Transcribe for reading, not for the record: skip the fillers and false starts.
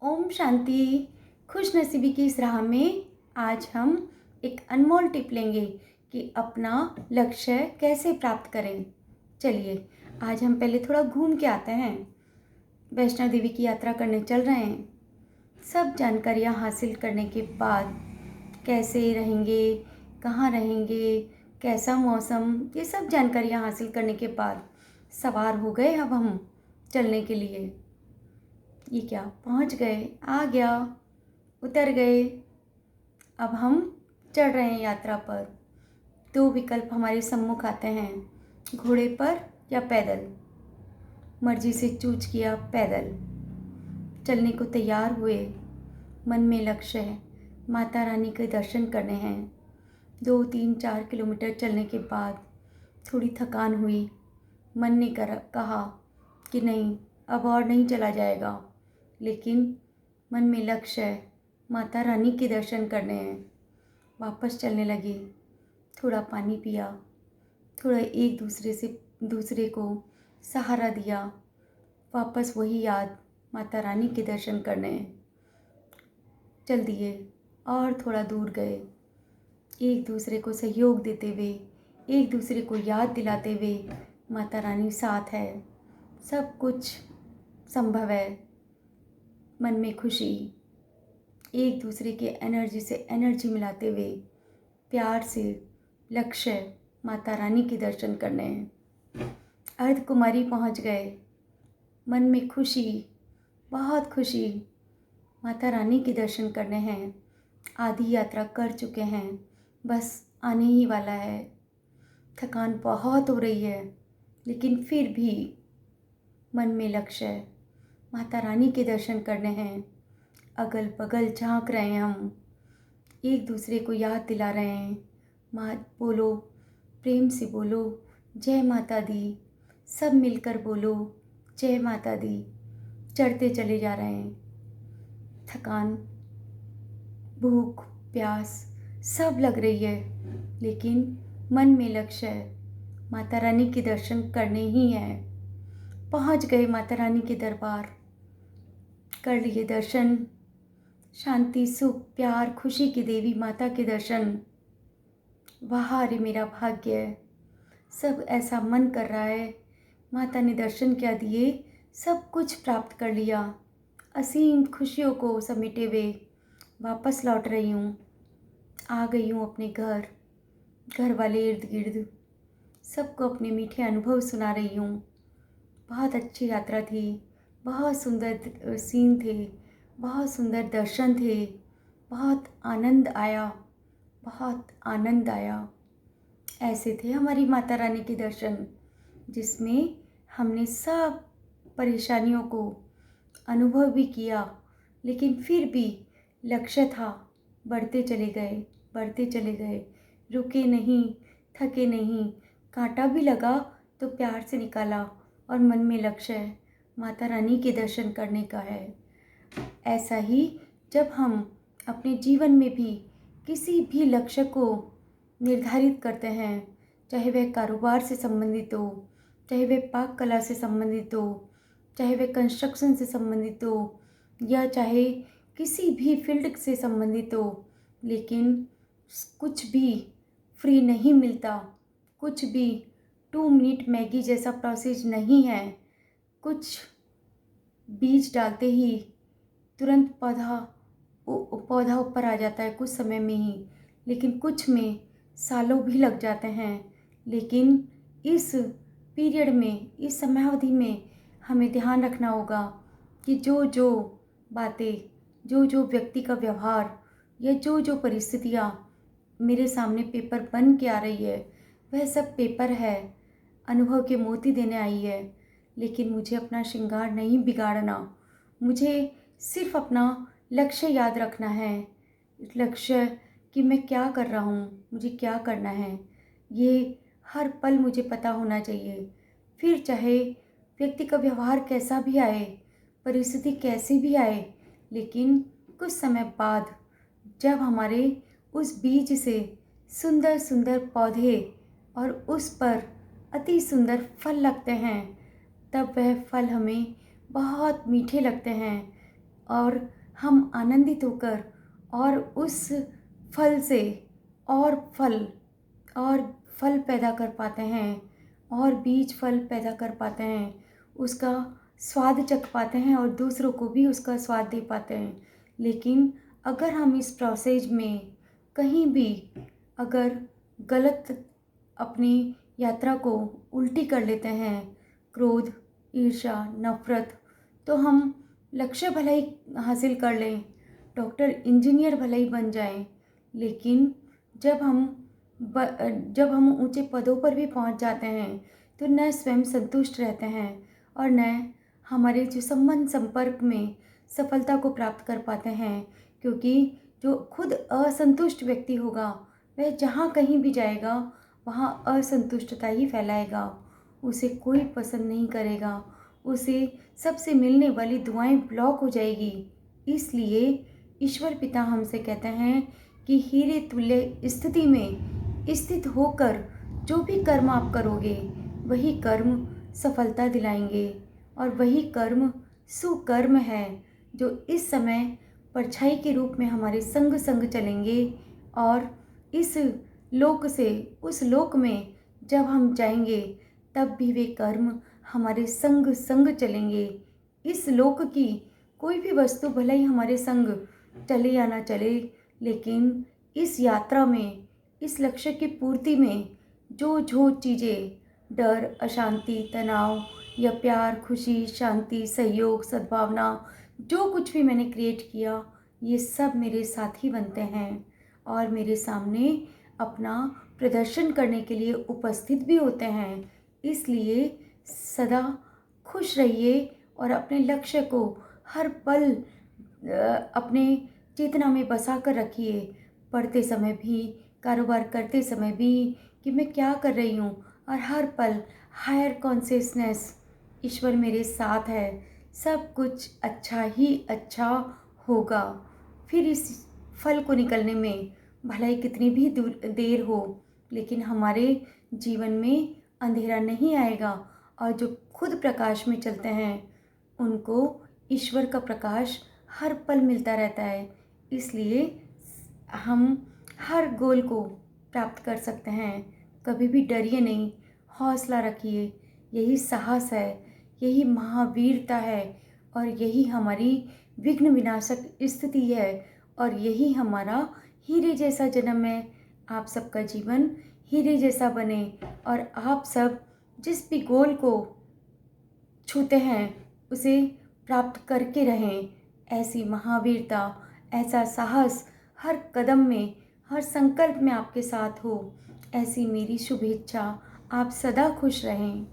ओम शांति। खुशनसीबी की इस राह में आज हम एक अनमोल टिप लेंगे कि अपना लक्ष्य कैसे प्राप्त करें। चलिए आज हम पहले थोड़ा घूम के आते हैं। वैष्णो देवी की यात्रा करने चल रहे हैं। सब जानकारियाँ हासिल करने के बाद कैसे रहेंगे, कहाँ रहेंगे, कैसा मौसम, ये सब जानकारियाँ हासिल करने के बाद सवार हो गए अब हम चलने के लिए। ये क्या, पहुंच गए, आ गया, उतर गए। अब हम चढ़ रहे हैं यात्रा पर। दो विकल्प हमारे सम्मुख आते हैं, घोड़े पर या पैदल। मर्जी से चूज किया पैदल। चलने को तैयार हुए। मन में लक्ष्य है, माता रानी के दर्शन करने हैं। 2, 3, 4 किलोमीटर चलने के बाद थोड़ी थकान हुई। मन ने कहा कि नहीं, अब और नहीं चला जाएगा, लेकिन मन में लक्ष्य है, माता रानी के दर्शन करने हैं। वापस चलने लगे। थोड़ा पानी पिया, थोड़ा एक दूसरे को सहारा दिया। वापस वही याद, माता रानी के दर्शन करने हैं। चल दिए और थोड़ा दूर गए। एक दूसरे को सहयोग देते हुए, एक दूसरे को याद दिलाते हुए, माता रानी साथ है, सब कुछ संभव है। मन में खुशी, एक दूसरे के एनर्जी से एनर्जी मिलाते हुए प्यार से लक्ष्य माता रानी के दर्शन करने हैं। अर्ध कुमारी पहुंच गए। मन में खुशी, बहुत खुशी, माता रानी के दर्शन करने हैं। आधी यात्रा कर चुके हैं, बस आने ही वाला है। थकान बहुत हो रही है, लेकिन फिर भी मन में लक्ष्य है, माता रानी के दर्शन करने हैं। अगल बगल झांक रहे हैं हम, एक दूसरे को याद दिला रहे हैं। माँ बोलो, प्रेम से बोलो, जय माता दी। सब मिलकर बोलो, जय माता दी। चढ़ते चले जा रहे हैं। थकान, भूख, प्यास सब लग रही है, लेकिन मन में लक्ष्य है, माता रानी के दर्शन करने ही हैं। पहुंच गए माता रानी के दरबार, कर लिए दर्शन। शांति, सुख, प्यार, खुशी की देवी माता के दर्शन। वाह रे मेरा भाग्य है, सब ऐसा मन कर रहा है। माता ने दर्शन क्या दिए, सब कुछ प्राप्त कर लिया। असीम खुशियों को समेटे हुए वापस लौट रही हूँ। आ गई हूँ अपने घर। घर वाले इर्द गिर्द सबको अपने मीठे अनुभव सुना रही हूँ। बहुत अच्छी यात्रा थी, बहुत सुंदर सीन थे, बहुत सुंदर दर्शन थे। बहुत आनंद आया, बहुत आनंद आया। ऐसे थे हमारी माता रानी के दर्शन, जिसमें हमने सब परेशानियों को अनुभव भी किया, लेकिन फिर भी लक्ष्य था। बढ़ते चले गए, बढ़ते चले गए, रुके नहीं, थके नहीं। कांटा भी लगा तो प्यार से निकाला, और मन में लक्ष्य है, माता रानी के दर्शन करने का है। ऐसा ही जब हम अपने जीवन में भी किसी भी लक्ष्य को निर्धारित करते हैं, चाहे वह कारोबार से संबंधित हो, चाहे वह पाक कला से संबंधित हो, चाहे वह कंस्ट्रक्शन से संबंधित हो, या चाहे किसी भी फील्ड से संबंधित हो, लेकिन कुछ भी फ्री नहीं मिलता। कुछ भी 2 मिनट मैगी जैसा प्रोसेस नहीं है। कुछ बीज डालते ही तुरंत पौधा ऊपर आ जाता है कुछ समय में ही, लेकिन कुछ में सालों भी लग जाते हैं। लेकिन इस पीरियड में, इस समयावधि में हमें ध्यान रखना होगा कि जो जो बातें, जो जो व्यक्ति का व्यवहार, या जो जो परिस्थितियाँ मेरे सामने पेपर बन के आ रही है, वह सब पेपर है, अनुभव के मोती देने आई है। लेकिन मुझे अपना श्रृंगार नहीं बिगाड़ना। मुझे सिर्फ अपना लक्ष्य याद रखना है। लक्ष्य कि मैं क्या कर रहा हूँ, मुझे क्या करना है, ये हर पल मुझे पता होना चाहिए। फिर चाहे व्यक्ति का व्यवहार कैसा भी आए, परिस्थिति कैसी भी आए, लेकिन कुछ समय बाद जब हमारे उस बीज से सुंदर सुंदर पौधे और उस पर अति सुंदर फल लगते हैं, तब वह फल हमें बहुत मीठे लगते हैं। और हम आनंदित होकर और उस फल से और फल पैदा कर पाते हैं और बीज फल पैदा कर पाते हैं, उसका स्वाद चख पाते हैं और दूसरों को भी उसका स्वाद दे पाते हैं। लेकिन अगर हम इस प्रोसेस में कहीं भी अगर गलत अपनी यात्रा को उल्टी कर लेते हैं, क्रोध, ईर्ष्या, नफरत, तो हम लक्ष्य भले ही हासिल कर लें, डॉक्टर इंजीनियर भले ही बन जाएं, लेकिन जब हम ऊंचे पदों पर भी पहुंच जाते हैं तो न स्वयं संतुष्ट रहते हैं और न हमारे जो संबंध संपर्क में सफलता को प्राप्त कर पाते हैं, क्योंकि जो खुद असंतुष्ट व्यक्ति होगा वह जहाँ कहीं भी जाएगा वहाँ असंतुष्टता ही फैलाएगा, उसे कोई पसंद नहीं करेगा, उसे सबसे मिलने वाली दुआएं ब्लॉक हो जाएगी। इसलिए ईश्वर पिता हमसे कहते हैं कि हीरे तुल्य स्थिति में स्थित होकर जो भी कर्म आप करोगे वही कर्म सफलता दिलाएंगे और वही कर्म सुकर्म है जो इस समय परछाई के रूप में हमारे संग संग चलेंगे और इस लोक से उस लोक में जब हम जाएंगे तब भी वे कर्म हमारे संग संग चलेंगे। इस लोक की कोई भी वस्तु भले ही हमारे संग चले या ना चले, लेकिन इस यात्रा में, इस लक्ष्य की पूर्ति में जो चीज़ें डर, अशांति, तनाव या प्यार, खुशी, शांति, सहयोग, सद्भावना, जो कुछ भी मैंने क्रिएट किया, ये सब मेरे साथी बनते हैं और मेरे सामने अपना प्रदर्शन करने के लिए उपस्थित भी होते हैं। इसलिए सदा खुश रहिए और अपने लक्ष्य को हर पल अपने चेतना में बसा कर रखिए, पढ़ते समय भी, कारोबार करते समय भी, कि मैं क्या कर रही हूँ, और हर पल हायर कॉन्शियसनेस, ईश्वर मेरे साथ है, सब कुछ अच्छा ही अच्छा होगा। फिर इस फल को निकलने में भले ही कितनी भी देर हो, लेकिन हमारे जीवन में अंधेरा नहीं आएगा और जो खुद प्रकाश में चलते हैं उनको ईश्वर का प्रकाश हर पल मिलता रहता है। इसलिए हम हर गोल को प्राप्त कर सकते हैं। कभी भी डरिए नहीं, हौसला रखिए, यही साहस है, यही महावीरता है और यही हमारी विघ्न विनाशक स्थिति है और यही हमारा हीरे जैसा जन्म है। आप सबका जीवन हीरे जैसा बने और आप सब जिस भी गोल को छूते हैं उसे प्राप्त करके रहें। ऐसी महावीरता, ऐसा साहस हर कदम में, हर संकल्प में आपके साथ हो, ऐसी मेरी शुभेच्छा। आप सदा खुश रहें।